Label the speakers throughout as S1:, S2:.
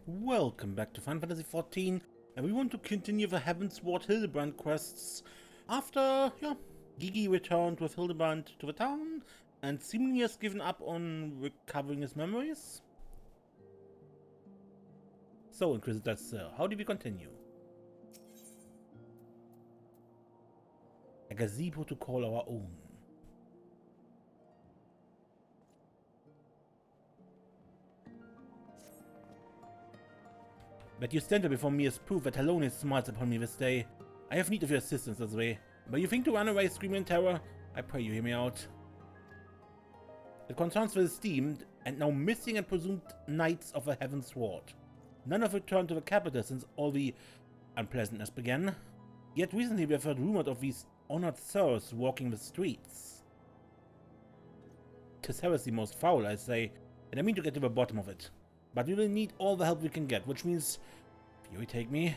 S1: Welcome back to Final Fantasy XIV, and we want to continue the Heavensward Hildibrandt quests after, Gigi returned with Hildibrandt to the town and seemingly has given up on recovering his memories. So, Inquisitor Cyr, how do we continue? A gazebo to call our own. But you stand there before me as proof that Halonis smiles upon me this day. I have need of your assistance this way. But you think to run away screaming in terror? I pray you hear me out. It concerns the esteemed and now missing and presumed Knights of the Heavensward. None have returned to the capital since all the unpleasantness began. Yet recently we have heard rumored of these honored sirs walking the streets. 'Tis heresy most foul, I say, and I mean to get to the bottom of it. But we will need all the help we can get, which means, fury take me,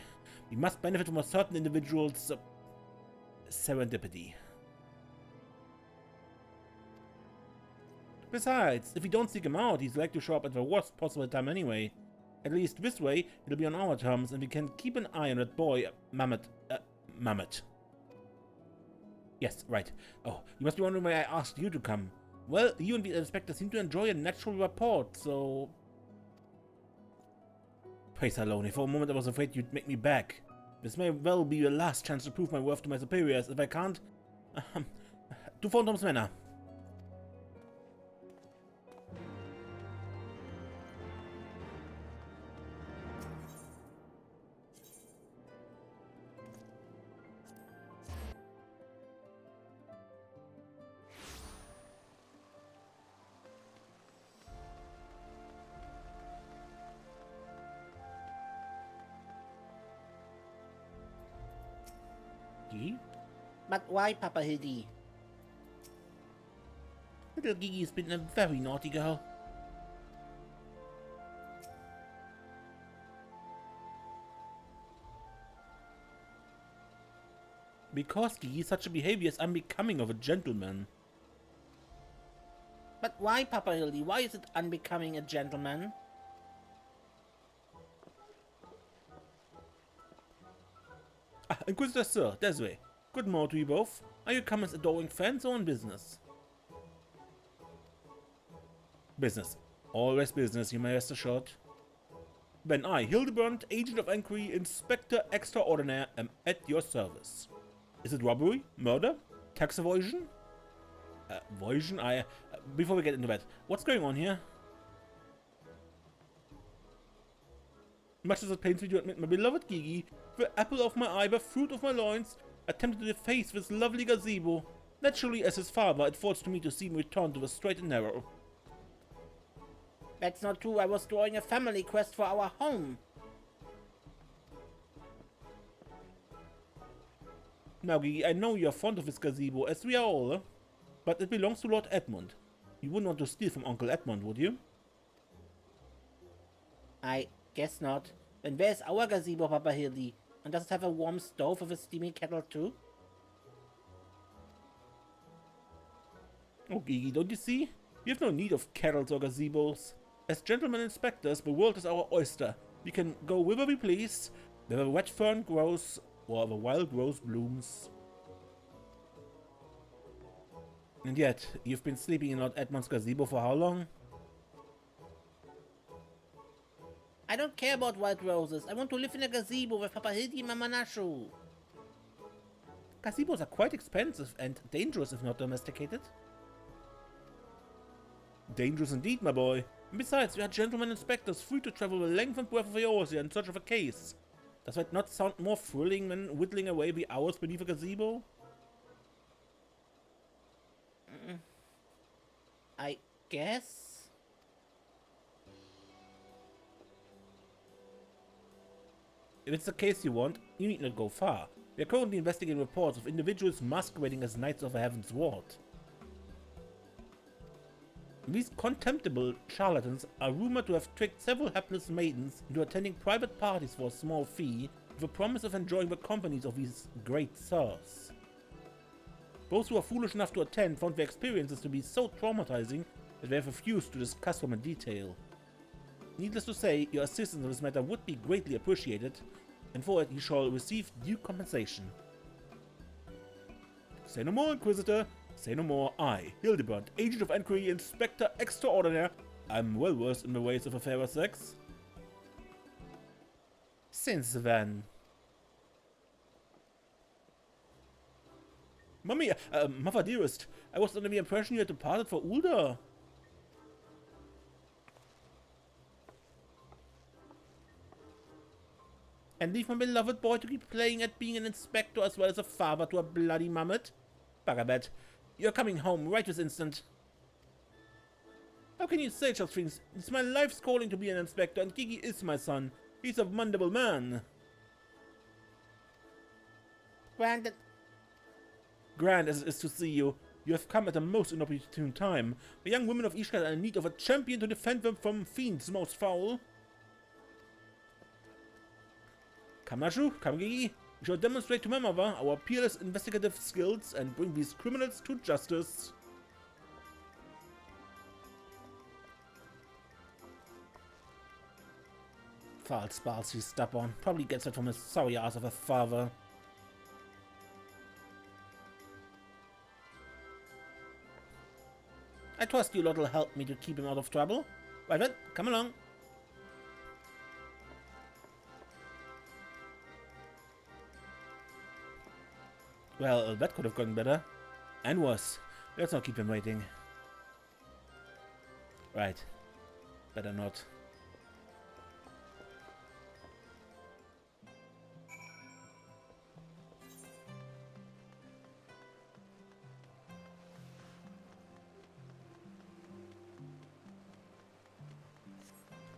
S1: we must benefit from a certain individual's serendipity. Besides, if we don't seek him out, he's likely to show up at the worst possible time anyway. At least this way, it'll be on our terms, and we can keep an eye on that boy, Mammoth. Yes, right. Oh, you must be wondering why I asked you to come. Well, you and the inspector seem to enjoy a natural rapport, so... Praise Alone, for a moment I was afraid you'd make me back. This may well be the last chance to prove my worth to my superiors. If I can't... to Phantom's Manor. Gigi?
S2: But why, Papa Hildy?
S1: Little Gigi's been a very naughty girl. Because Gigi, such a behavior is unbecoming of a gentleman.
S2: But why, Papa Hildy? Why is it unbecoming a gentleman?
S1: Inquisitor Cyr, this way. Good morning to you both. Are you come as adoring fans or on business? Business. Always business, you may rest assured. Then I, Hildibrandt, Agent of Inquiry, Inspector Extraordinaire, am at your service. Is it robbery? Murder? Tax evasion? Before we get into that, what's going on here? Much as it pains me to admit, my beloved Gigi, the apple of my eye, the fruit of my loins, attempted to deface this lovely gazebo. Naturally, as his father, it falls to me to see him return to the straight and narrow.
S2: That's not true. I was drawing a family quest for our home.
S1: Now, Gigi, I know you're fond of this gazebo, as we are all, but it belongs to Lord Edmund. You wouldn't want to steal from Uncle Edmund, would you?
S2: I guess not. Then where's our gazebo, Papa Hildy? And does it have a warm stove with a steamy kettle too?
S1: Oh, Gigi, don't you see? We have no need of kettles or gazebos. As gentlemen inspectors, the world is our oyster. We can go whither we please, where the wet fern grows, or the wild rose blooms. And yet, you've been sleeping in Lord Edmund's gazebo for how long?
S2: I don't care about wild roses. I want to live in a gazebo with Papa Hildy and Mama Nashu.
S1: Gazebos are quite expensive and dangerous if not domesticated. Dangerous indeed, my boy. And besides, we are gentlemen inspectors free to travel the length and breadth of Eorzea in search of a case. Does that not sound more thrilling than whittling away the hours beneath a gazebo?
S2: I guess?
S1: If it's the case you want, you need not go far. We are currently investigating reports of individuals masquerading as Knights of the Heavensward. These contemptible charlatans are rumored to have tricked several hapless maidens into attending private parties for a small fee, with the promise of enjoying the companies of these great sirs. Those who are foolish enough to attend found their experiences to be so traumatizing that they have refused to discuss them in detail. Needless to say, your assistance in this matter would be greatly appreciated, and for it you shall receive due compensation. Say no more, Inquisitor. Say no more. I, Hildibrandt, Agent of Inquiry, Inspector Extraordinaire, am well versed in the ways of a fairer sex. Since when? Mummy, mother dearest, I was under the impression you had departed for Ulda. And leave my beloved boy to keep playing at being an inspector as well as a father to a bloody mammoth? Buggerbed, you're coming home right this instant. How can you say such things? It's my life's calling to be an inspector, and Gigi is my son. He's a wonderful man. Grand as it is to see you, you have come at a most inopportune time. The young women of Ishgard are in need of a champion to defend them from fiends most foul. Come, Nashu, come, Gigi. We shall demonstrate to my mother our peerless investigative skills and bring these criminals to justice. Foul spals, he's stubborn. Probably gets it from his sorry ass of a father. I trust you lot will help me to keep him out of trouble. Right then, come along. Well, that could have gone better. And worse. Let's not keep him waiting. Right. Better not.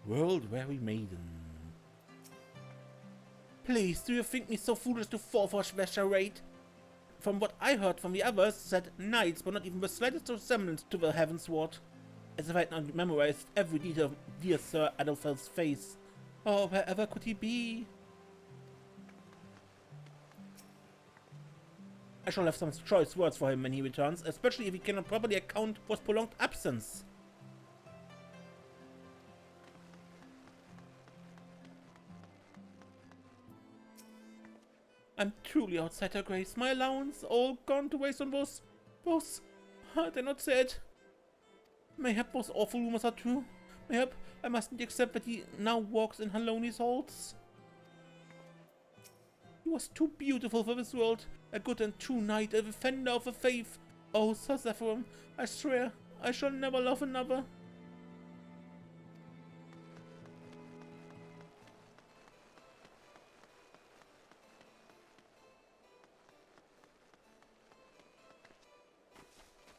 S1: World-weary maiden. Please, do you think me so foolish to fall for a charade? From what I heard from the others, said knights were not even the slightest resemblance to the Heavensward. As if I had not memorized every detail of dear Sir Adolphel's face. Oh, wherever could he be? I shall have some choice words for him when he returns, especially if he cannot properly account for his prolonged absence. I'm truly outside her grace. My allowance all gone to waste on those... I dare not say it. Mayhap those awful rumors are true. Mayhap I mustn't accept that he now walks in Haloni's halls. He was too beautiful for this world. A good and true knight, a defender of the faith. Oh, Sir Zephyrum, I swear I shall never love another.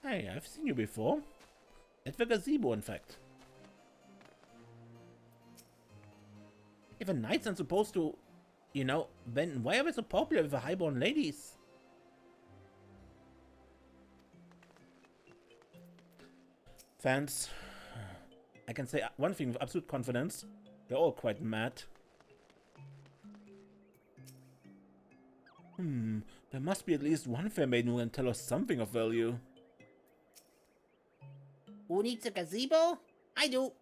S1: Hey, I've seen you before. At the gazebo, in fact. If a knight's not supposed to, you know, then why are we so popular with the highborn ladies? Fans, I can say one thing with absolute confidence. They're all quite mad. There must be at least one fair maiden who can tell us something of value.
S2: Who needs a gazebo? I do.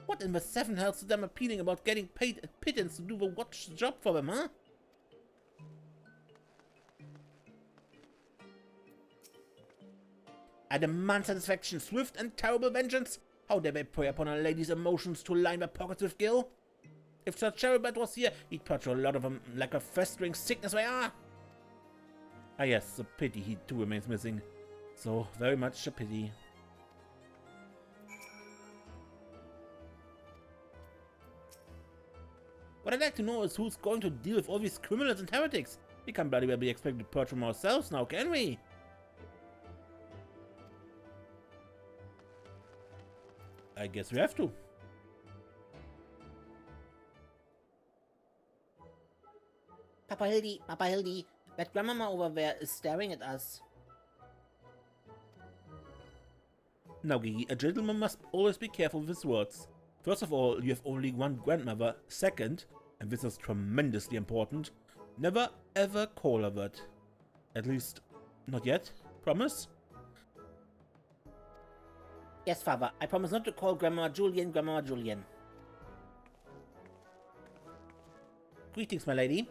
S1: What in the seven hells to them appealing about getting paid a pittance to do the watch job for them, huh? I demand satisfaction, swift and terrible vengeance. How dare they prey upon a lady's emotions to line their pockets with gil? If Sir Cherubert was here, he'd purge a lot of them like a festering sickness they are. Ah yes, a pity he too remains missing. So, very much a pity. What I'd like to know is who's going to deal with all these criminals and heretics. We can't bloody well be expected to purge them ourselves now, can we? I guess we have to.
S2: Papa Hildy, that grandmama over there is staring at us.
S1: Now, Gigi, a gentleman must always be careful with his words. First of all, you have only one grandmother. Second, and this is tremendously important, never ever call her that. At least, not yet. Promise?
S2: Yes, Father. I promise not to call Grandma Julian Grandma Julian.
S1: Greetings, my lady.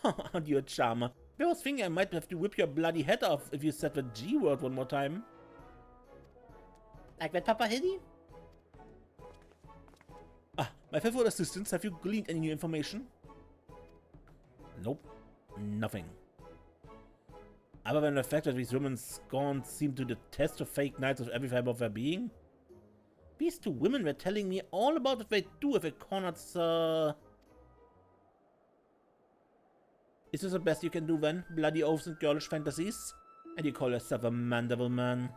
S1: Aren't you a charmer? I was thinking I might have to whip your bloody head off if you said the G word one more time.
S2: Like that, Papa Hildy?
S1: Ah, my faithful assistants, have you gleaned any new information? Nope. Nothing. Other than the fact that these women scorned seem to detest the fake knights of every fiber of their being? These two women were telling me all about what they do if they cornered Sir... Is this the best you can do then? Bloody oaths and girlish fantasies? And you call yourself a mandible man?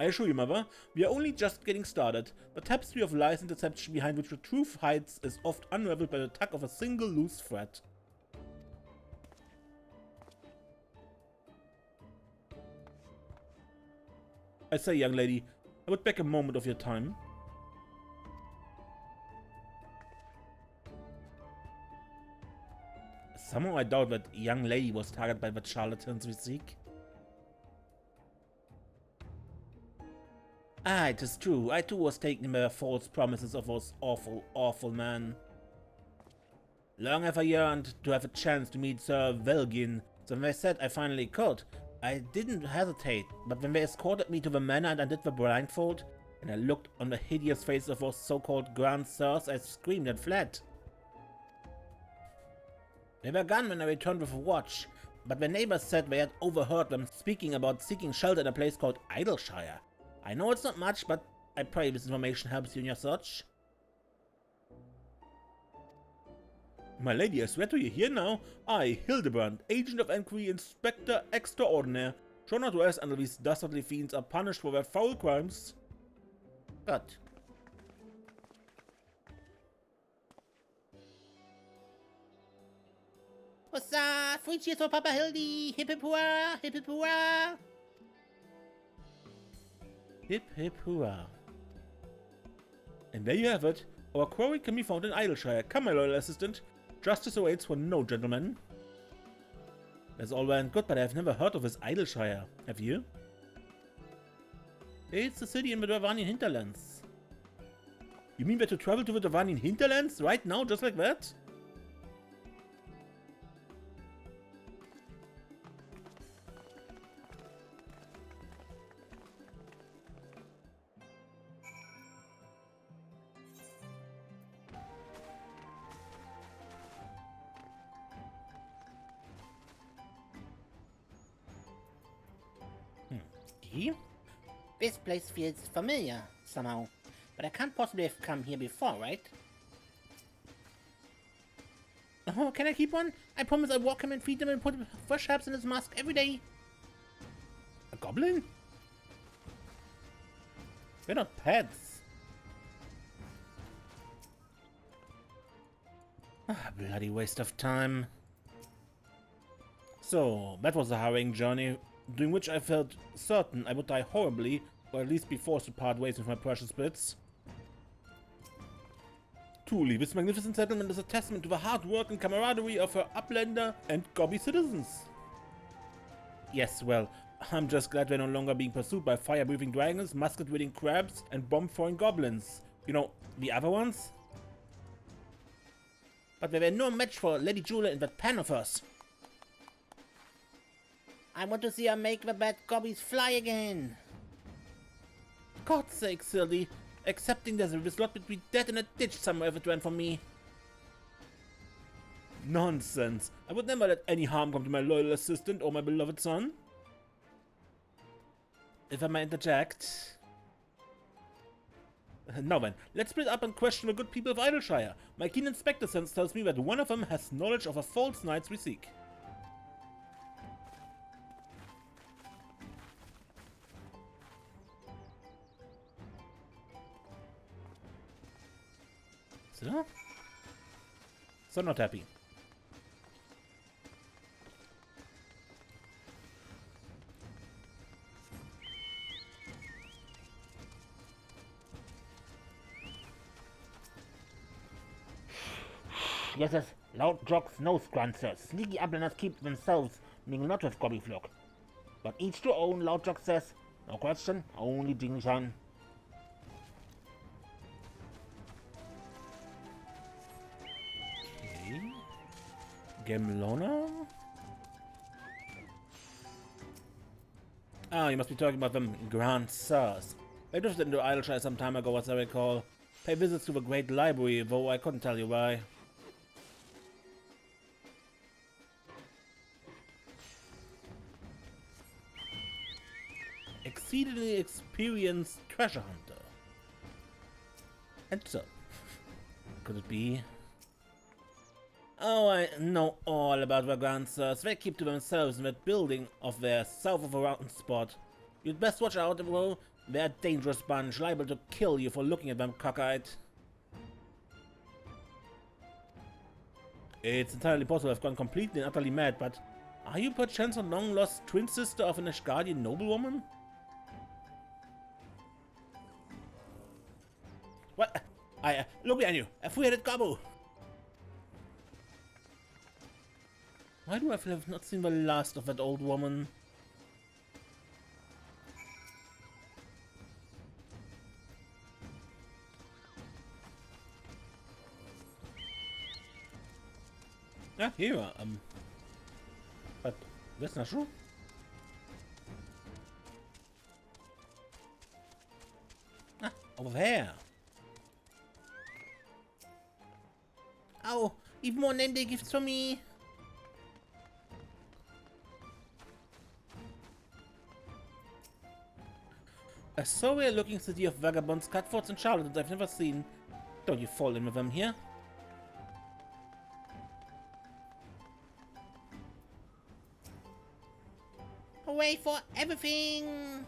S1: I assure you, mother, we are only just getting started. The tapestry of lies and deception behind which the truth hides is oft unraveled by the tug of a single loose thread. I say, young lady, I would beg a moment of your time. Somehow I doubt that young lady was targeted by the charlatans we seek. Ah, it is true. I too was taken by the false promises of those awful, awful men. Long have I yearned to have a chance to meet Sir Velgin, so when they said I finally could, I didn't hesitate, but when they escorted me to the manor and undid the blindfold, and I looked on the hideous faces of those so-called Grand Sirs, I screamed and fled. They were gone when I returned with a watch, but the neighbors said they had overheard them speaking about seeking shelter in a place called Idleshire. I know it's not much, but I pray this information helps you in your search. My lady, I swear to you here now, I, Hildibrandt, agent of Inquiry, Inspector Extraordinaire, sure not to ask under these dastardly fiends are punished for their foul crimes.
S2: Good. Hussa! 3 cheers for Papa Hildy! Hip hip hurrah! Hip hip hurrah!
S1: Hip hip hurrah. And there you have it. Our quarry can be found in Idleshire. Come, my loyal assistant. Justice awaits for no gentleman. That's all well and good, but I've never heard of this Idleshire. Have you? It's the city in the Dravanian hinterlands. You mean we're to travel to the Dravanian hinterlands right now, just like that?
S2: This place feels familiar, somehow. But I can't possibly have come here before, right? Oh, can I keep one? I promise I'll walk him and feed him and put fresh herbs in his mask every day.
S1: A goblin? We're not pets. Ah, bloody waste of time. So, that was a harrowing journey, during which I felt certain I would die horribly, or at least be forced to part ways with my precious bits. Truly, this magnificent settlement is a testament to the hard work and camaraderie of her uplander and gobby citizens. Yes, well, I'm just glad we're no longer being pursued by fire-breathing dragons, musket-wielding crabs, and bomb-throwing goblins. You know, the other ones?
S2: But they were no match for Lady Julia and that pan of hers. I want to see her make the bad gobbies fly again.
S1: God's sake, Sildy. Accepting there's a slot between dead and a ditch somewhere if it went for me. Nonsense. I would never let any harm come to my loyal assistant or my beloved son. If I may interject. Now then, let's split up and question the good people of Idleshire. My keen inspector sense tells me that one of them has knowledge of the false knights we seek. So not happy.
S2: Yes, loud jocks, nose grunts, sneaky uplanders keep themselves, meaning not with gobby flock. But each to own, Loudjock says. No question, only Jingli Chan.
S1: Okay. Gemlona? Ah, you must be talking about them Grand Sirs. They drifted into Idleshire some time ago, as I recall. Pay visits to the Great Library, though I couldn't tell you why. Exceedingly experienced treasure hunter. And so, could it be? Oh, I know all about the Grand Sirs. They keep to themselves in that building of theirs south of the mountain spot. You'd best watch out, though. They're a dangerous bunch, liable to kill you for looking at them cockeyed. It's entirely possible I've gone completely and utterly mad, but are you perchance a long-lost twin sister of an Ashgardian noblewoman? What? Look behind you! A three-headed gobble! Why do I feel I've not seen the last of that old woman? Ah, here, but that's not true. Ah, over there.
S2: Oh, even more name day gifts for me.
S1: A sorry looking city of vagabonds, cutthroats and charlatans I've never seen. Don't you fall in with them here?
S2: Hooray for everything!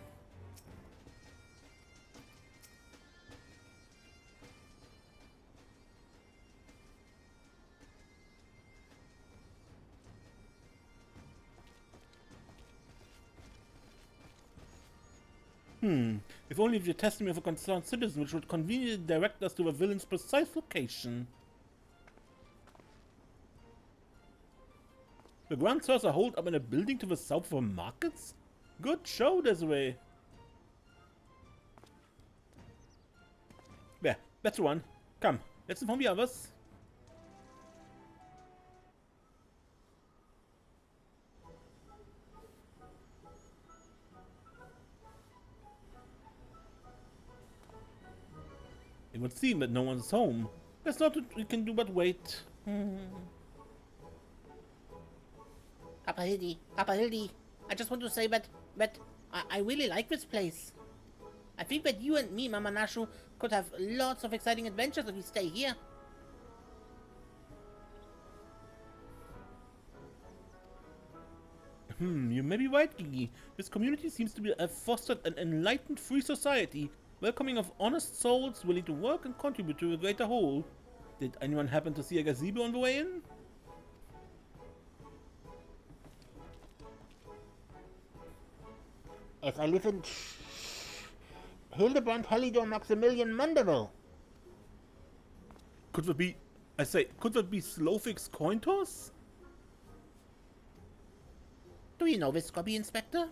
S1: If only the testimony of a concerned citizen which would conveniently direct us to the villain's precise location. The Grand Sirs are holed up in a building to the south of the markets? Good show this way. There, that's the one. Come, let's inform the others. It would seem that no one's home. There's not what we can do but wait.
S2: Papa Hildy, I just want to say that I really like this place. I think that you and me, Mama Nashu, could have lots of exciting adventures if we stay here.
S1: You may be right, Gigi. This community seems to have fostered an enlightened, free society, welcoming of honest souls willing to work and contribute to a greater whole. Did anyone happen to see a gazebo on the way in?
S2: As I live in Hildibrandt, Helidor, Maximilian, Mandeville.
S1: Could that be... could that be Slovik's coin toss?
S2: Do you know this Scobby, Inspector?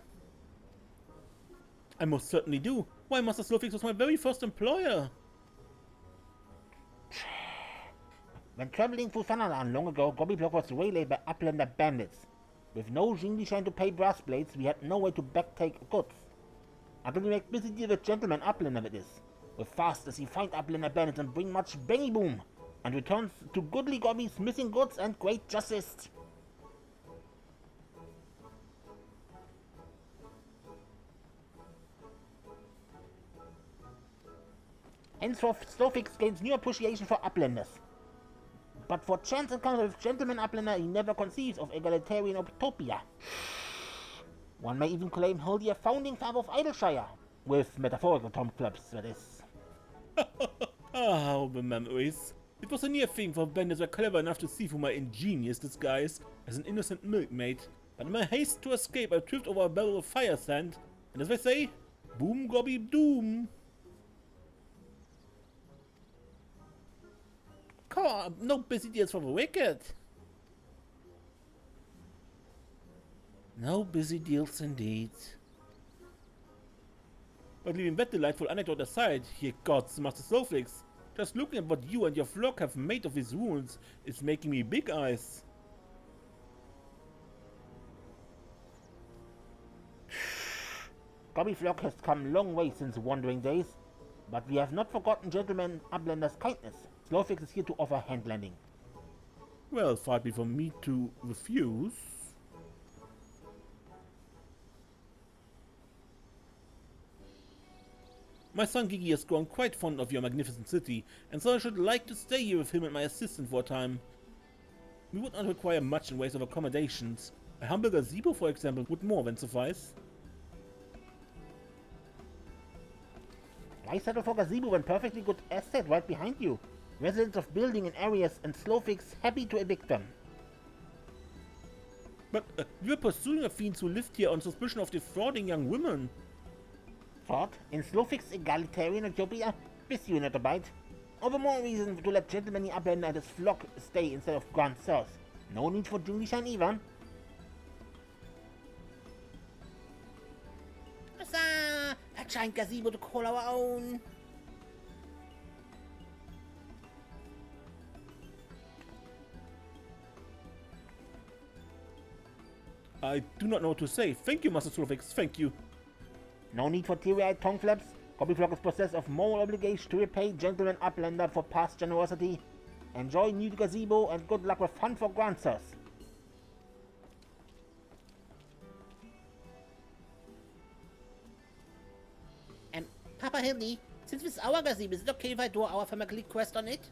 S1: I most certainly do. Why, Master Slovix was my very first employer.
S2: When traveling through Thanalan long ago, Gobbyblock was waylaid by Uplander bandits. With no Jingli Shine to pay brass blades, we had no way to backtake goods. Until we make busy deal with gentleman Uplander with this. With fast as he find Uplander bandits and bring much benny boom, and returns to goodly Gobby's missing goods and great justice. Henceforth, Slowfix gains new appreciation for Uplanders. But for chance encounter with gentleman Uplander, he never conceives of egalitarian utopia. One may even claim Hildy a founding father of Idleshire, with metaphorical tom clubs, that is.
S1: How the memories. It was a near thing for bandits were clever enough to see through my ingenious disguise as an innocent milkmaid, but in my haste to escape I tripped over a barrel of fire sand, and as they say, boom gobby doom. Come on, no busy deals for the wicked. No busy deals indeed. But leaving that delightful anecdote aside, ye gods, Master Snowflakes, just looking at what you and your flock have made of these ruins is making me big eyes.
S2: Gobby flock has come long way since wandering days, but we have not forgotten Gentleman Uplander's kindness. Snowflakes is here to offer hand lending.
S1: Well, far be from me to refuse. My son Gigi has grown quite fond of your magnificent city, and so I should like to stay here with him and my assistant for a time. We would not require much in ways of accommodations. A humble gazebo, for example, would more than suffice.
S2: Why settle for gazebo when perfectly good estate right behind you? Residents of building in areas and Snowflakes happy to evict them.
S1: But we're pursuing a fiends who lived here on suspicion of defrauding young women.
S2: Fraud? In Snowflakes egalitarian utopia? Piss you not a bite. All the more reason to let Gentleman Uplander and his flock stay instead of Grand Sirs. No need for Jinglish either. A giant gazebo to call our own.
S1: I do not know what to say. Thank you, Master Snowflakes, thank you.
S2: No need for teary-eyed tongue flaps. Gobby flock is possessed of moral obligation to repay Gentleman Uplander for past generosity. Enjoy new gazebo and good luck with fun for Grand Sirs. Papa Hildy, since this is our gazebo, is it okay if I do our family quest on it?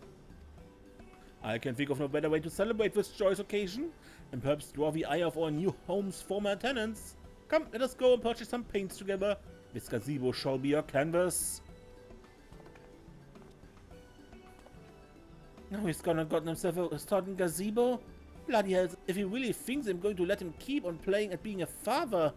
S1: I can think of no better way to celebrate this joyous occasion, and perhaps draw the eye of our new home's former tenants. Come, let us go and purchase some paints together. This gazebo shall be your canvas. Now he's gone and gotten himself a starting gazebo? Bloody hell, if he really thinks I'm going to let him keep on playing at being a father.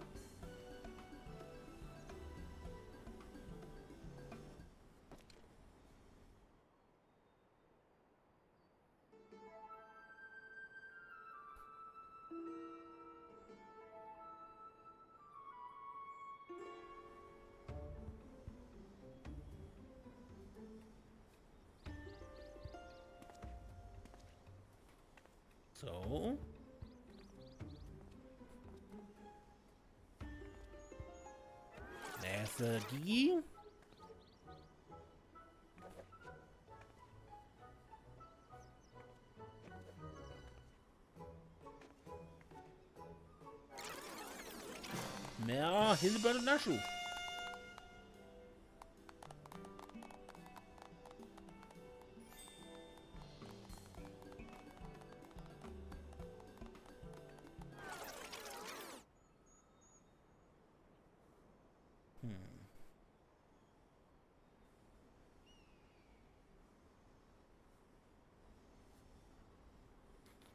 S1: So, there's Gigi. Mehr Hildibrandt und Naschu.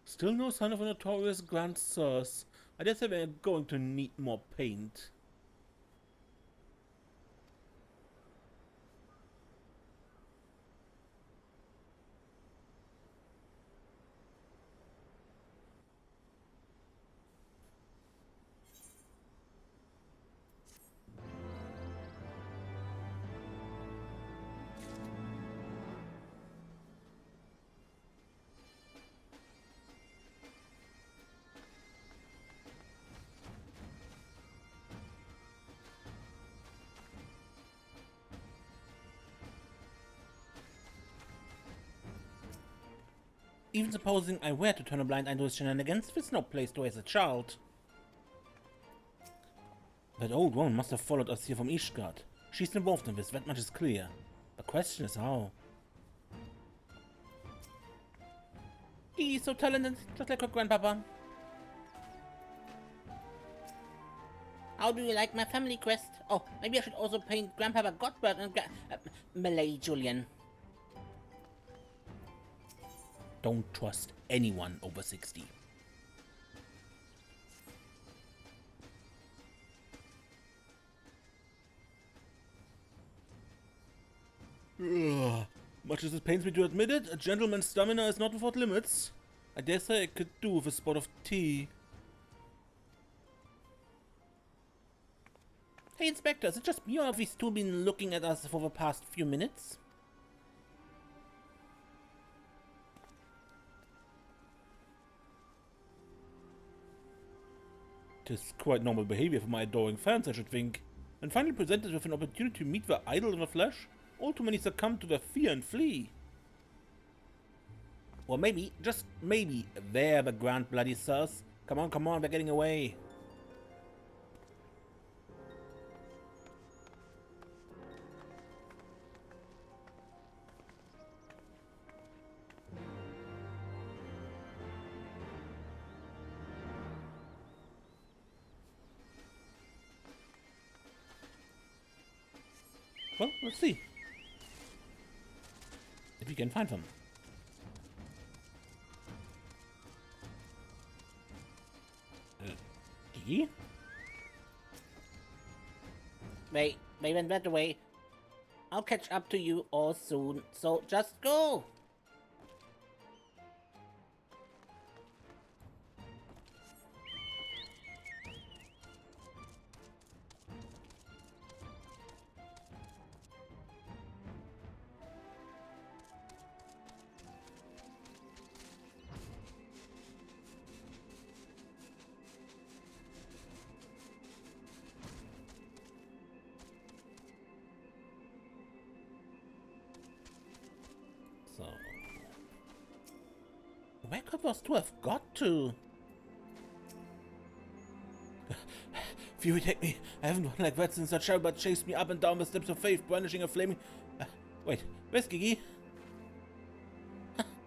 S1: Still no sign of a notorious Grand Source. I dare say we're going to need more paint. Even supposing I were to turn a blind eye to his shenanigans, there's no place to raise a child. That old woman must have followed us here from Ishgard. She's involved in this, that much is clear. The question is how. He's so talented, just like her grandpapa.
S2: How do you like my family quest? Oh, maybe I should also paint Grandpapa Godbert and Malay Julian.
S1: Don't trust anyone over 60. Ugh. Much as it pains me to admit it, a gentleman's stamina is not without limits. I dare say I could do with a spot of tea. Hey, Inspector, is it just me or have these two been looking at us for the past few minutes? It is quite normal behavior for my adoring fans, I should think. And finally presented with an opportunity to meet the idol in the flesh, all too many succumb to their fear and flee. Or maybe, just maybe, they're the grand bloody sirs. Come on, they're getting away. Well, let's see if we can find them. Gigi?
S3: They went that way. I'll catch up to you all soon, so just go!
S1: So, where could those two have got to? Fury take me. I haven't run like that since that Hildibrandt chased me up and down the steps of faith, brandishing a flaming... wait, where's Gigi?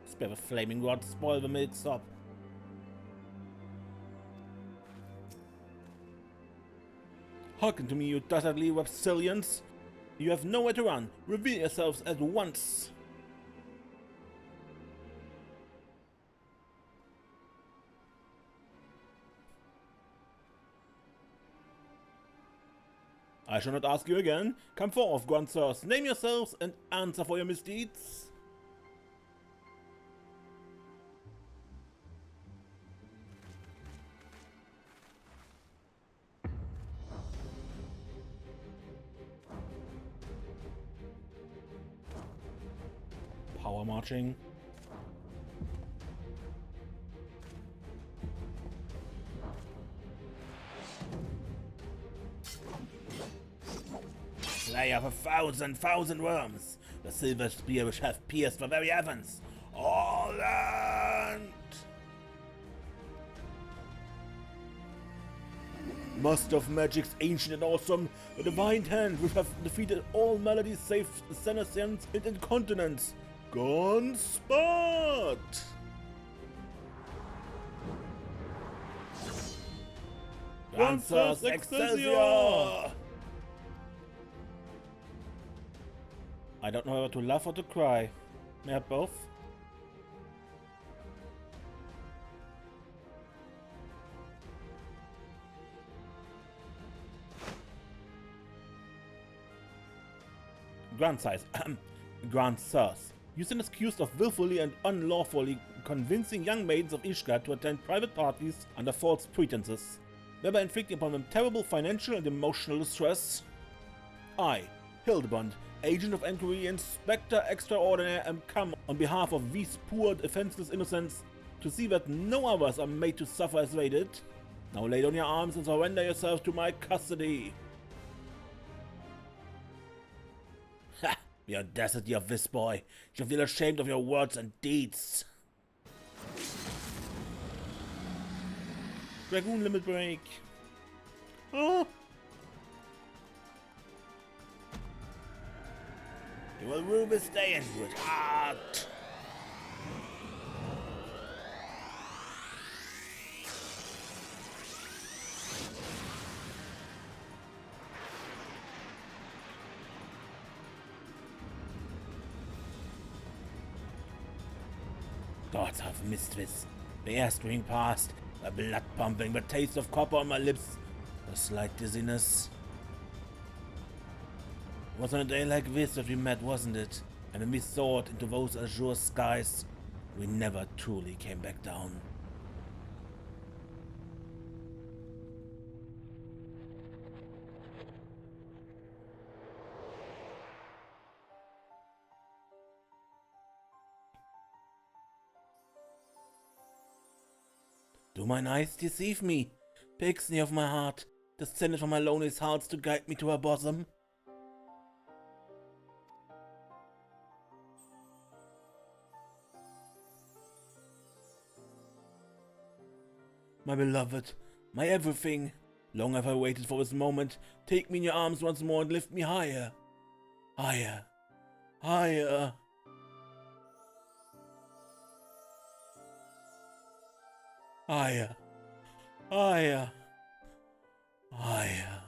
S1: Spare the flaming rod, spoil the milk sop. Hearken to me, you dastardly reptilians. You have nowhere to run. Reveal yourselves at once. I shall not ask you again. Come forth, grand sirs. Name yourselves and answer for your misdeeds. Power marching. Slayer of a thousand worms, the silver spear which hath pierced the very heavens. All land! Master of magics ancient and awesome, the divine hand which hath defeated all maladies save senescence and incontinence. Gone spot! Lancers Excelsior! I don't know whether to laugh or to cry. May I have both? Grand Size. Grand Sirs. You've been accused of willfully and unlawfully convincing young maidens of Ishgard to attend private parties under false pretenses, thereby inflicting upon them terrible financial and emotional distress. I, Hildibrandt, Agent of Inquiry, Inspector Extraordinary, am come on behalf of these poor defenseless innocents to see that no others are made to suffer as they did. Now lay down your arms and surrender yourselves to my custody. Ha! The audacity of this boy. You should feel ashamed of your words and deeds. Dragoon limit break. Oh! You will rue this day in good heart. Gods have missed this. The air streaming past, the blood pumping, the taste of copper on my lips, a slight dizziness. It was on a day like this that we met, wasn't it? And when we soared into those azure skies, we never truly came back down. mine eyes deceive me. Pixie of my heart, descended from my lonely hearts to guide me to her bosom. My beloved, my everything, long have I waited for this moment. Take me in your arms once more and lift me higher. Higher. Higher. Higher. Higher. Higher.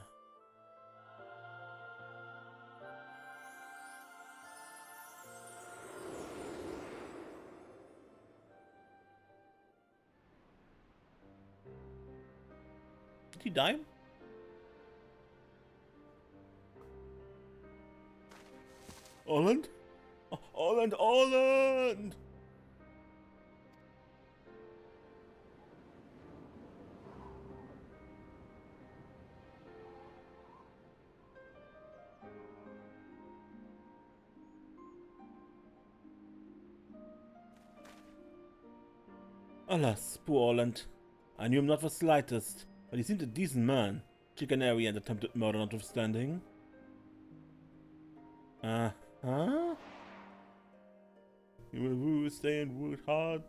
S1: Did he die? Orland? Orland! Orland! Alas, poor Orland. I knew him not the slightest, but he seemed a decent man, chicanery and attempted murder notwithstanding. Uh-huh? You will woo, stay and woo hard.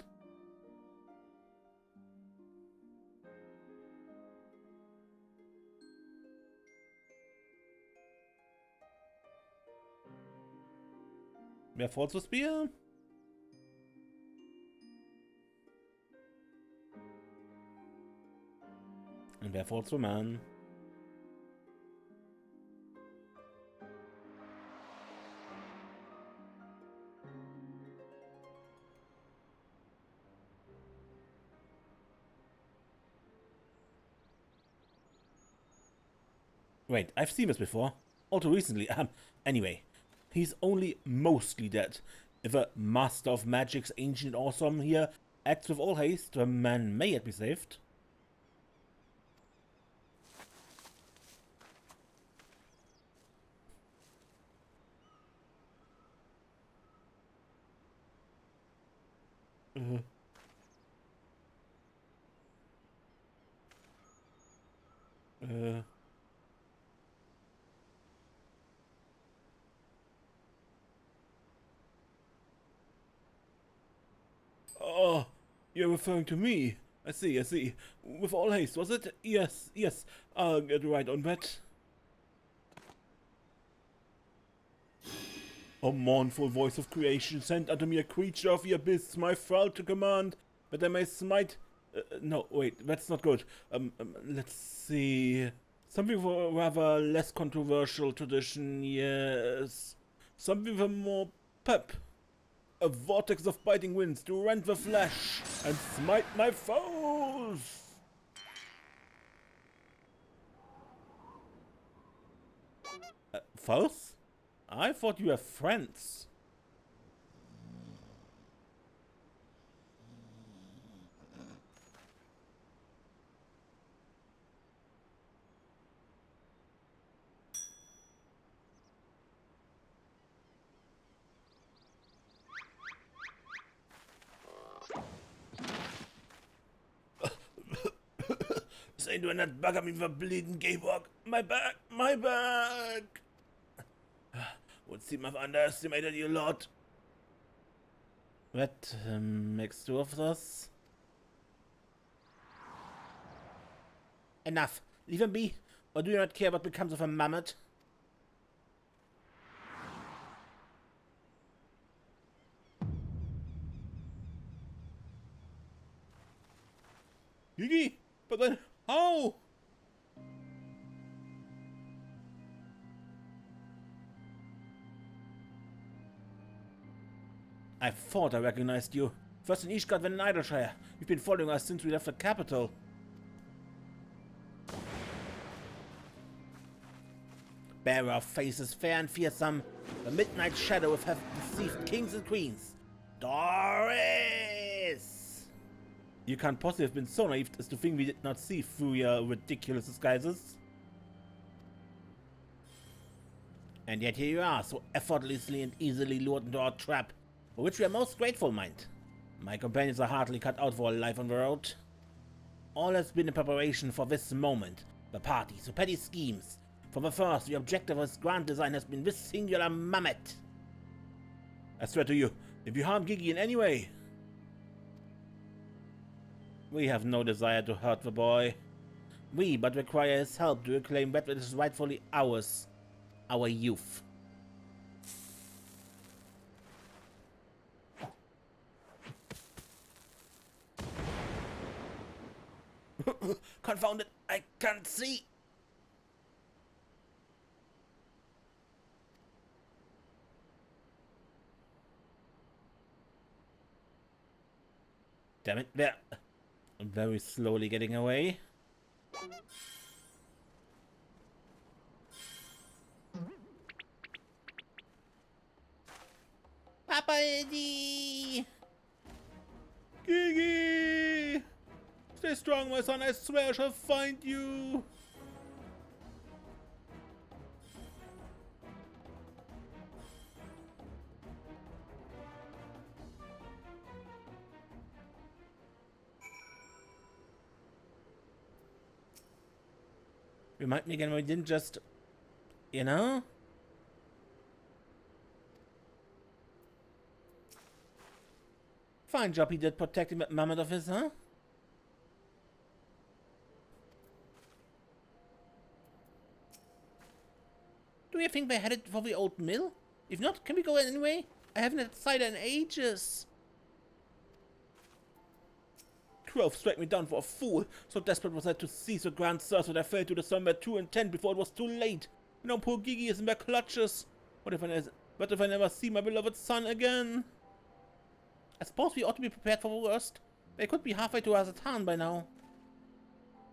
S1: Wer fährt das Bier? Und wer fährt zum Mann? Wait, I've seen this before. Also recently. Anyway, he's only mostly dead. If a master of magic's ancient awesome here acts with all haste, the man may yet be saved. Oh, you're referring to me. I see, I see. With all haste, was it? Yes, yes. I'll get right on that. O mournful voice of creation, send unto me a creature of the abyss, my thrall to command, that I may smite... no, wait, that's not good. Let's see... Something for a rather less controversial tradition, yes. Something with more pep. A vortex of biting winds to rend the flesh and smite my foes! Foes? I thought you were friends. Say, do not bugger me with a bleeding gaybog. My back, my back! Would seem I've underestimated you a lot. What makes two of us? Enough. Leave him be, or do you not care what becomes of a mammoth? Gigi, but then how? I thought I recognized you. First in Ishgard, then in Idleshire. You've been following us since we left the capital. Bearer of faces fair and fearsome, the midnight shadow have deceived kings and queens. Doris! You can't possibly have been so naive as to think we did not see through your ridiculous disguises. And yet here you are, so effortlessly and easily lured into our trap, for which we are most grateful, mind. My companions are hardly cut out for a life on the road. All has been in preparation for this moment. The parties, the petty schemes. From the first, the objective of this grand design has been this singular mammoth. I swear to you, if you harm Gigi in any way... We have no desire to hurt the boy. We but require his help to reclaim that which is rightfully ours. Our youth. Confound it, I can't see. Damn it, there. I'm very slowly getting away.
S3: Papa Eddie!
S1: Gigi! Stay strong, my son. I swear I shall find you. Remind me again, we didn't just, you know? Fine job he did protecting that mammoth of his, huh? Do you think they're headed for the old mill? If not, can we go anyway? I haven't had cider in ages. 12 struck me down for a fool. So desperate was I to seize the Grand Source that I failed to discern their true intent before it was too late. Now poor Gigi is in their clutches. What if I never see my beloved son again? I suppose we ought to be prepared for the worst. They could be halfway to Azatan by now.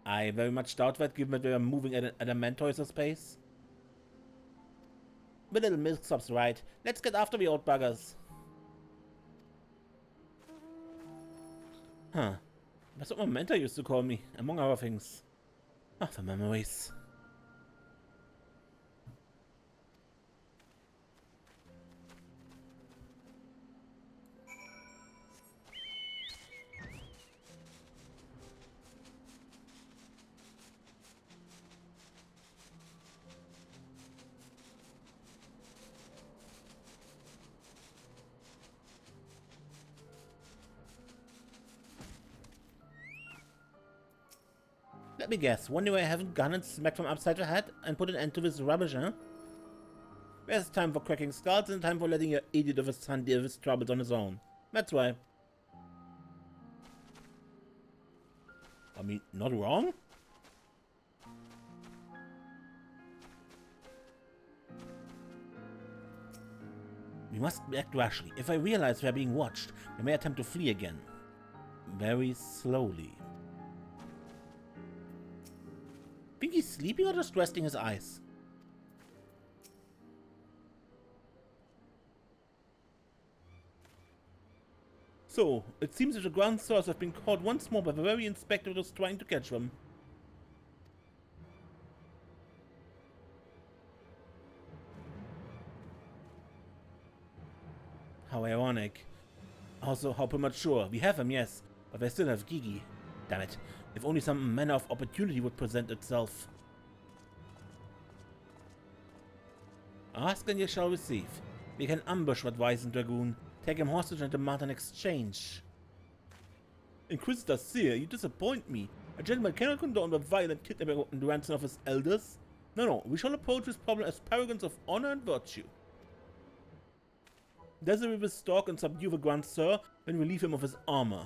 S1: I very much doubt that, given that we are moving at a Mantoiser space. The little milksop's right. Let's get after the old buggers. Huh. That's what my mentor used to call me, among other things. Ah, the memories. Let me guess, one day I haven't gone and smacked from upside the head and put an end to this rubbish, huh? There's time for cracking skulls and time for letting your idiot of a son deal with his troubles on his own. That's why. I mean, not wrong? We must act rashly. If I realize we are being watched, we may attempt to flee again. Very slowly. Think he's sleeping or just resting his eyes? So, it seems that the Grand Source have been caught once more by the very inspector who was trying to catch them. How ironic. Also, how premature. We have him, yes, but they still have Gigi. Damn it. If only some manner of opportunity would present itself. Ask and ye shall receive. We can ambush that Weißen Dragoon, take him hostage and demand an exchange. Inquisitor Cyr, you disappoint me. A gentleman cannot condone the violent kidnapping and ransom of his elders. No, we shall approach this problem as paragons of honor and virtue. Desiree will stalk and subdue the Grand Sir, then relieve him of his armor.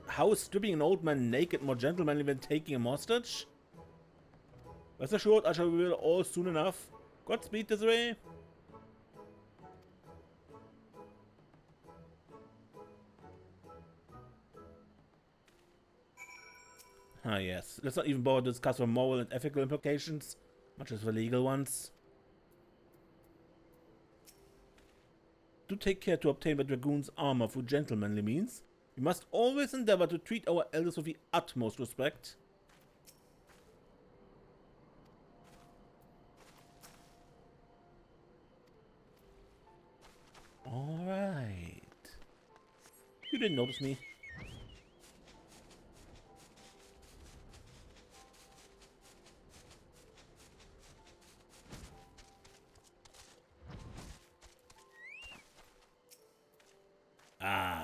S1: How is stripping an old man naked more gentlemanly than taking him hostage? Rest assured, I shall reveal all soon enough. Godspeed, Desiree. Ah yes, let's not even bother to discuss the moral and ethical implications, much as the legal ones. Do take care to obtain the Dragoon's armor through gentlemanly means. We must always endeavor to treat our elders with the utmost respect. Alright. You didn't notice me.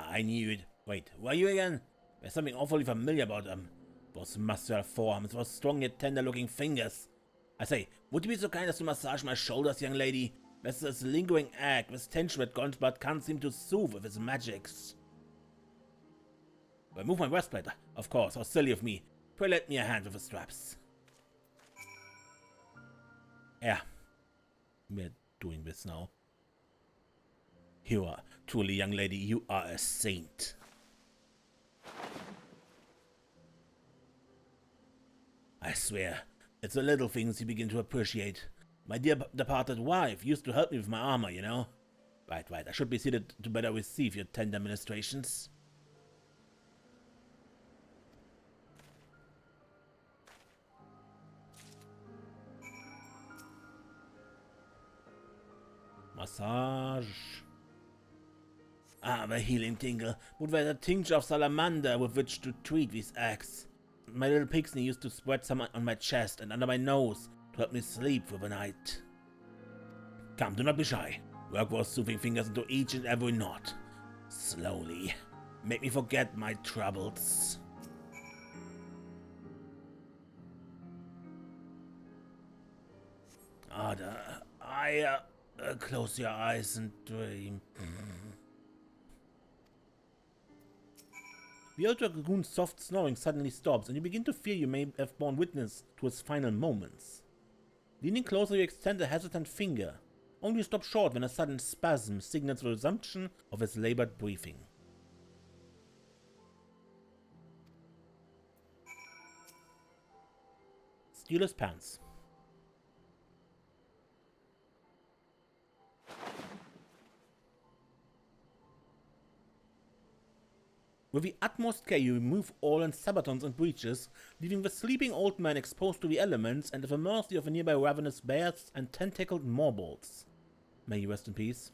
S1: I knew it. Wait, who are you again? There's something awfully familiar about them. Those muscular forearms, those strong yet tender-looking fingers. I say, would you be so kind as to massage my shoulders, young lady? There's this lingering ache, this tension that Gauntlet can't seem to soothe with his magics. Remove my breastplate. Of course, how silly of me. Pray lend me a hand with the straps. Yeah. We're doing this now. You are, truly, young lady, you are a saint. I swear, it's the little things you begin to appreciate. My dear departed wife used to help me with my armor, you know. Right, I should be seated to better receive your tender ministrations. Massage. Ah, the healing tingle. Would there a tincture of salamander with which to treat these aches? My little pixie used to spread some on my chest and under my nose to help me sleep through the night. Come, do not be shy. Work those soothing fingers into each and every knot. Slowly. Make me forget my troubles. Ada, close your eyes and dream. The old dragoon's soft snoring suddenly stops, and you begin to fear you may have borne witness to his final moments. Leaning closer, you extend a hesitant finger, only to stop short when a sudden spasm signals the resumption of his labored breathing. Steal his pants. With the utmost care, you remove all and sabatons and breeches, leaving the sleeping old man exposed to the elements and at the mercy of the nearby ravenous bears and tentacled morbolts. May you rest in peace.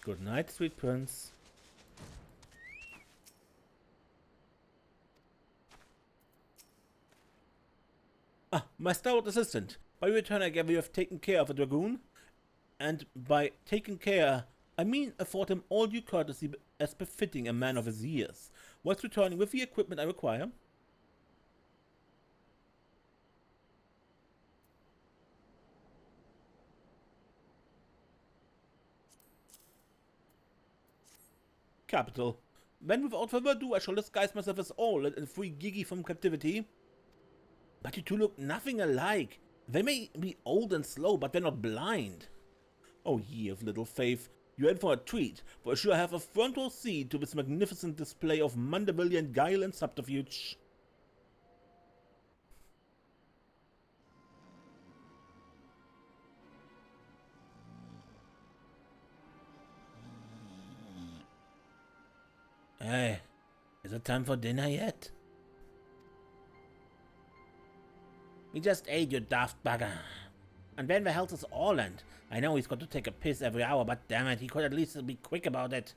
S1: Good night, sweet prince. Ah, my stalwart assistant. By return, I gather you have taken care of the dragoon. And by taking care, I mean afford him all due courtesy as befitting a man of his years, whilst returning with the equipment I require. Capital. Then without further ado, I shall disguise myself as Old and free Gigi from captivity. But you two look nothing alike. They may be old and slow, but they're not blind. Oh, ye of little faith, you're in for a treat, for I sure have a front row seat to this magnificent display of Mandevillian guile and subterfuge. Hey, is it time for dinner yet? We just ate, you daft bugger. And when the hell's is Orland? I know he's got to take a piss every hour, but damn it, he could at least be quick about it.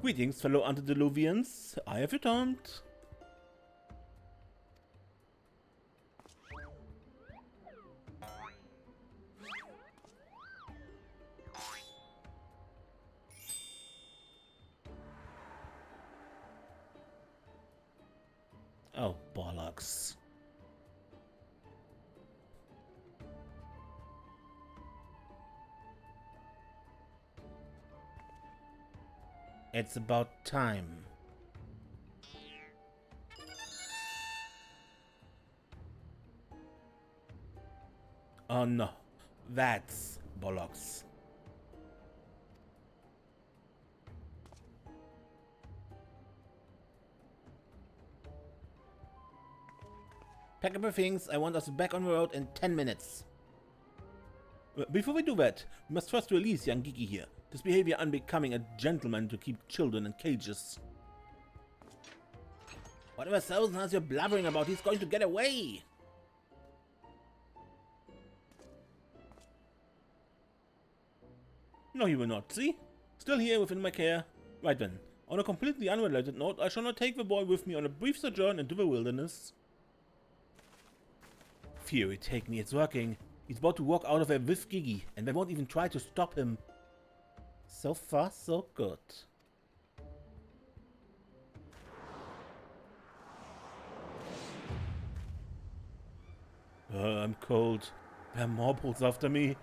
S1: Greetings, fellow antediluvians. I have returned. Oh, bollocks. It's about time. Oh no, that's bollocks. Pack up your things, I want us back on the road in 10 minutes. Before we do that, we must first release young Gigi here. This behavior unbecoming a gentleman to keep children in cages. Whatever thousand you're blabbering about, he's going to get away! No, he will not, see? Still here within my care. Right then, on a completely unrelated note, I shall not take the boy with me on a brief sojourn into the wilderness. Fury take me, it's working. He's about to walk out of there with Gigi, and they won't even try to stop him. So far, so good. I'm cold. There are more bulls after me.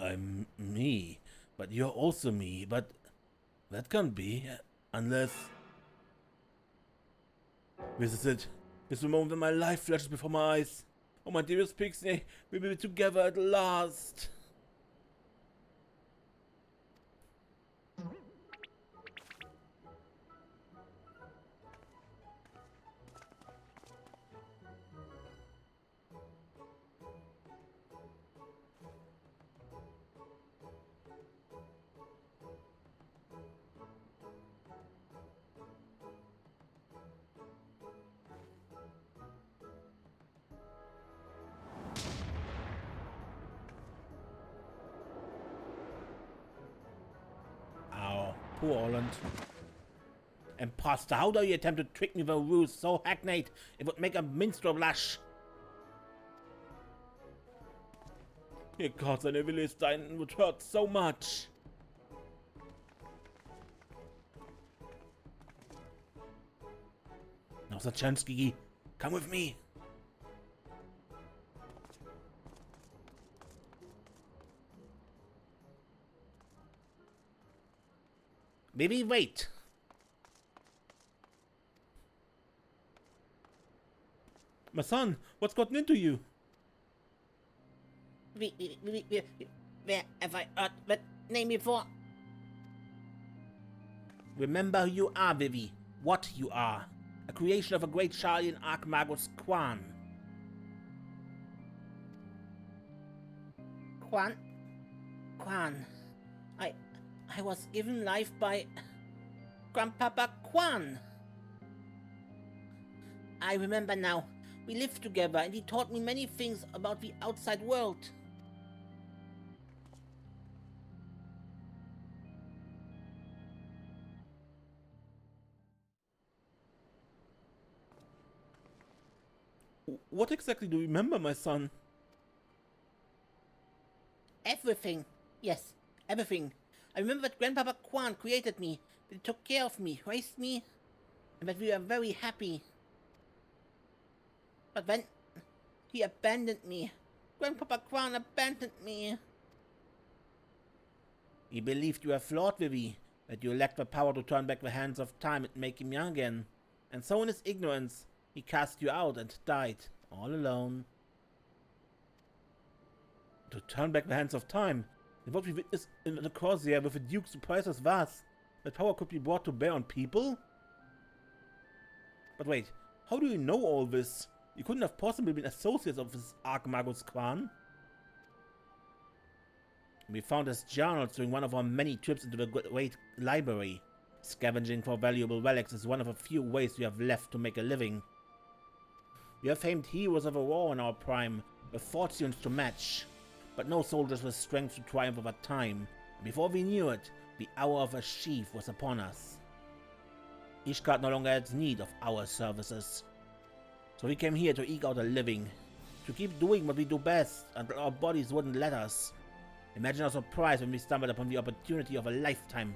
S1: I'm me, but you're also me, but that can't be, unless... This is it. This is the moment when my life flashes before my eyes. Oh, my dearest Pixie, we will be together at last. Poor Orland. Imposter, how dare you attempt to trick me with a ruse so hackneyed it would make a minstrel blush? Ihr Gott, seine Wille ist dein would hurt so much. Now's a chance, Gigi. Come with me. Baby, wait. My son, what's gotten into you?
S3: Where have I heard that name before?
S1: Remember who you are, Vivi. What you are. A creation of a great Charlian Archmagus Quan.
S3: Quan? I was given life by Grandpapa Quan. I remember now. We lived together and he taught me many things about the outside world.
S1: What exactly do you remember, my son?
S3: Everything. Yes, everything. I remember that Grandpapa Quan created me, that he took care of me, raised me, and that we were very happy. But then, he abandoned me. Grandpapa Quan abandoned me.
S1: He believed you were flawed, Vivi, that you lacked the power to turn back the hands of time and make him young again. And so in his ignorance, he cast you out and died, all alone. To turn back the hands of time? And what we witnessed in the Corsair with the Duke's surprise as vast, that power could be brought to bear on people? But wait, how do you know all this? You couldn't have possibly been associates of this Archmagus Quan. We found his journals during one of our many trips into the great library. Scavenging for valuable relics is one of the few ways we have left to make a living. We are famed heroes of a war in our prime, with fortunes to match. But no soldiers with strength to triumph over time. Before we knew it, the hour of a sheaf was upon us. Ishgard no longer had need of our services. So we came here to eke out a living, To keep doing what we do best until our bodies wouldn't let us. Imagine our surprise when we stumbled upon the opportunity of a lifetime.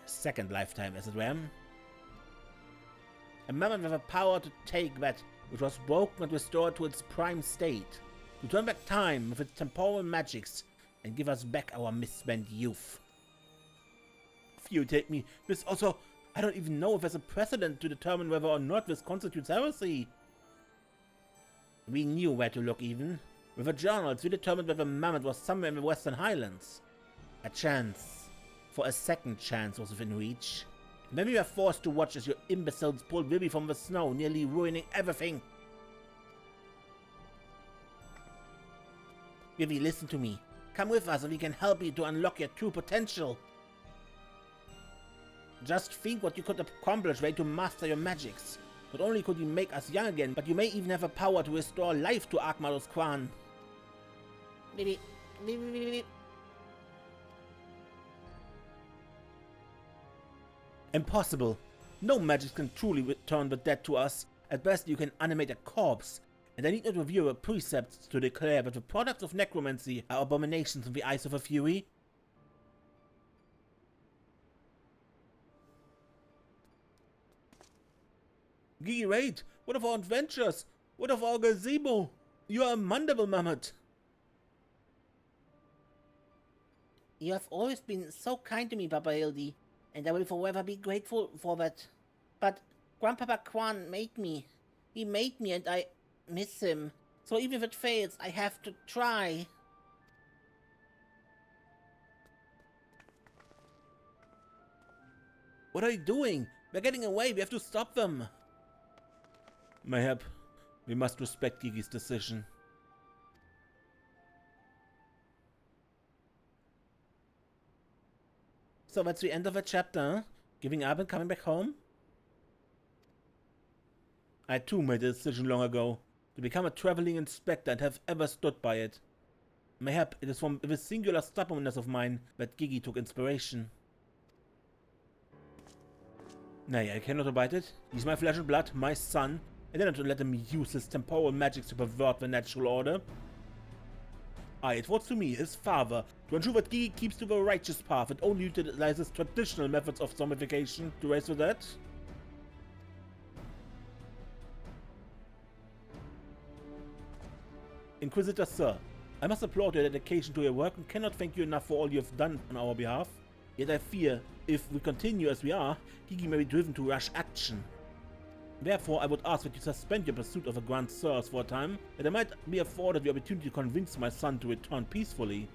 S1: Second lifetime, as it were. A mammoth with the power to take that which was broken and restore to its prime state. To turn back time with its temporal magics and give us back our misspent youth. If you take me, this also... I don't even know if there's a precedent to determine whether or not this constitutes heresy. We knew where to look even. With the journals, we determined that the mammoth was somewhere in the Western Highlands. A chance, for a second chance, was within reach. And then we were forced to watch as your imbeciles pulled Wilby from the snow, nearly ruining everything. Wilby, listen to me. Come with us and we can help you to unlock your true potential. Just think what you could accomplish were to master your magics. Not only could you make us young again, but you may even have the power to restore life to Arkmados Kwan.
S3: Maybe.
S1: Impossible. No magic can truly return the dead to us. At best you can animate a corpse. And I need not review your precepts to declare that the products of necromancy are abominations in the eyes of a fury. Gigi, wait! What of our adventures? What of our gazebo? You are a mandible mammoth.
S3: You have always been so kind to me, Papa Hildy, and I will forever be grateful for that. But Grandpapa Kwan made me. He made me and I miss him. So even if it fails, I have to try.
S1: What are you doing? They're getting away. We have to stop them. Mayhap, we must respect Gigi's decision. So that's the end of the chapter, huh? Giving up and coming back home? I too made a decision long ago, to become a traveling inspector and have ever stood by it. Mayhap it is from the singular stubbornness of mine that Gigi took inspiration. Nay, I cannot abide it. He's my flesh and blood, my son, and then to let him use his temporal magics to pervert the natural order. It was to me, his father, to ensure that Gigi keeps to the righteous path and only utilizes traditional methods of zombification to raise the dead. Inquisitor Cyr, I must applaud your dedication to your work and cannot thank you enough for all you have done on our behalf. Yet I fear, if we continue as we are, Gigi may be driven to rash action. Therefore, I would ask that you suspend your pursuit of the Grand Sirs for a time, that I might be afforded the opportunity to convince my son to return peacefully.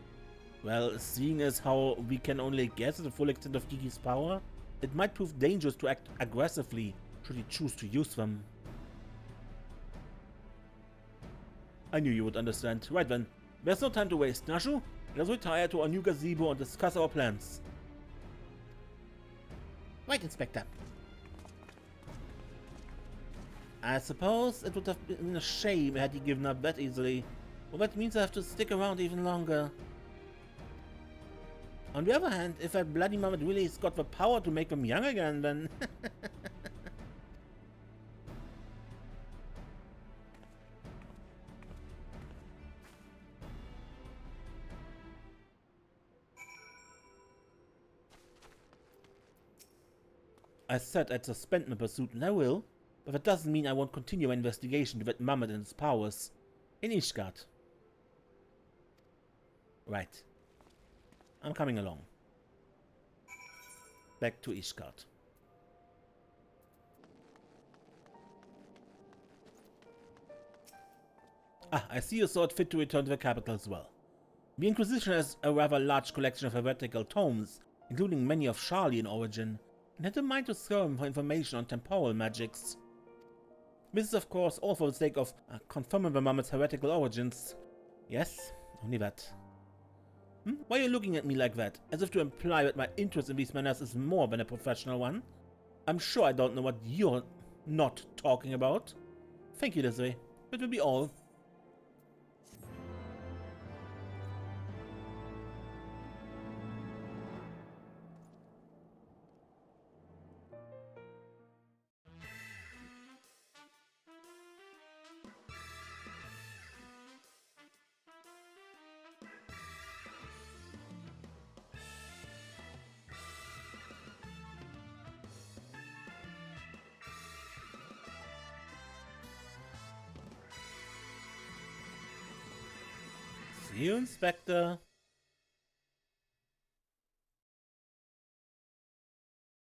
S1: Well, seeing as how we can only guess at the full extent of Gigi's power, it might prove dangerous to act aggressively, should he choose to use them. I knew you would understand. Right then, there's no time to waste, Nashu. Let us retire to our new gazebo and discuss our plans.
S3: Right, Inspector.
S1: I suppose it would have been a shame had he given up that easily. Well, that means I have to stick around even longer. On the other hand, if that bloody mammoth really has got the power to make them young again, then... I said I'd suspend my pursuit, and I will. But that doesn't mean I won't continue my investigation to that mammoth and its powers. In Ishgard. Right. I'm coming along. Back to Ishgard. I see you saw it fit to return to the capital as well. The Inquisition has a rather large collection of heretical tomes, including many of Charlian origin, and had a mind to throw him for information on temporal magics. This is of course all for the sake of confirming the mammoth's heretical origins. Yes, only that. Why are you looking at me like that, as if to imply that my interest in these matters is more than a professional one? I'm sure I don't know what you're not talking about. Thank you, Desiree. That will be all. See you, Inspector.